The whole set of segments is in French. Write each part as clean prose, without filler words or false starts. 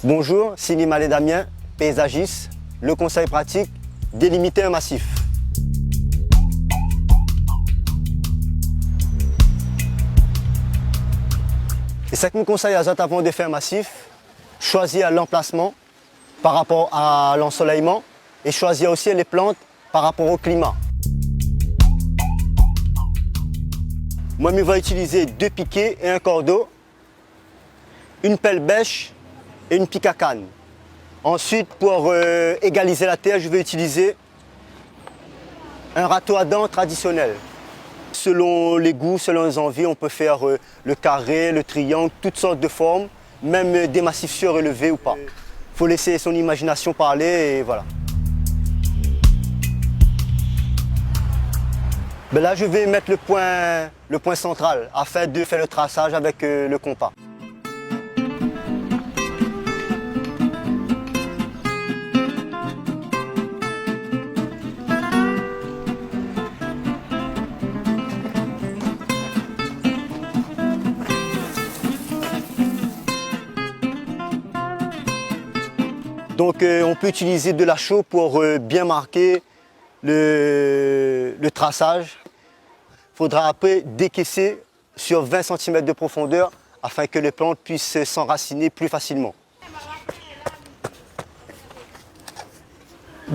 Bonjour, Sini Malé Damien, paysagiste. Le conseil pratique, délimiter un massif. Et ce que nous conseille avant de faire un massif, choisir l'emplacement par rapport à l'ensoleillement et choisir aussi les plantes par rapport au climat. Moi, je vais utiliser 2 piquets et un cordeau, une pelle bêche et une pique à canne. Ensuite, pour égaliser la terre, je vais utiliser un râteau à dents traditionnel. Selon les goûts, selon les envies, on peut faire le carré, le triangle, toutes sortes de formes, même des massifs surélevés ou pas. Il faut laisser son imagination parler et voilà. Ben là, je vais mettre le point central afin de faire le traçage avec le compas. Donc on peut utiliser de la chaux pour bien marquer le traçage. Il faudra après décaisser sur 20 cm de profondeur afin que les plantes puissent s'enraciner plus facilement.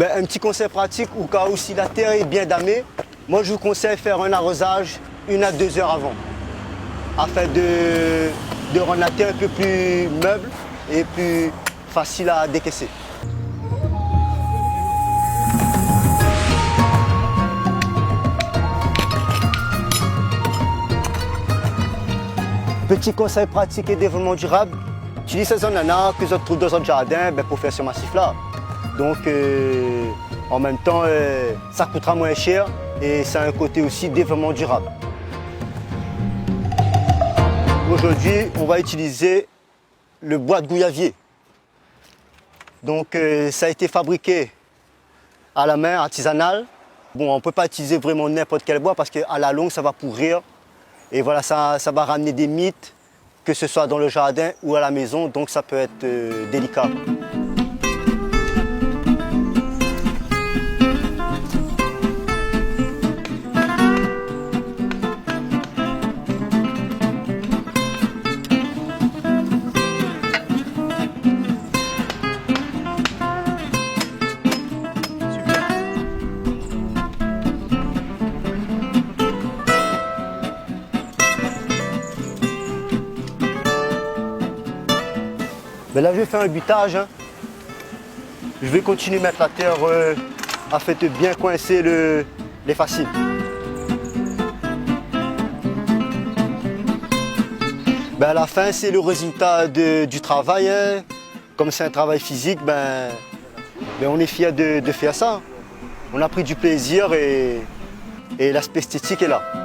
Un petit conseil pratique au cas où si la terre est bien damée, moi je vous conseille de faire un arrosage 1 à 2 heures avant afin de rendre la terre un peu plus meuble et plus facile à décaisser. Petit conseil pratique et développement durable, utilise ces ananas que vous trouvez dans votre jardin pour faire ce massif-là. Donc en même temps, ça coûtera moins cher et ça a un côté aussi développement durable. Aujourd'hui, on va utiliser le bois de gouyavier. Donc ça a été fabriqué à la main, artisanal. Bon, on ne peut pas utiliser vraiment n'importe quel bois parce qu'à la longue, ça va pourrir. Et voilà, ça va ramener des mites, que ce soit dans le jardin ou à la maison, donc ça peut être délicat. Là, je vais faire un butage. Je vais continuer à mettre la terre afin de bien coincer les facines. À la fin, c'est le résultat du travail. Comme c'est un travail physique, on est fiers de faire ça. On a pris du plaisir et l'aspect esthétique est là.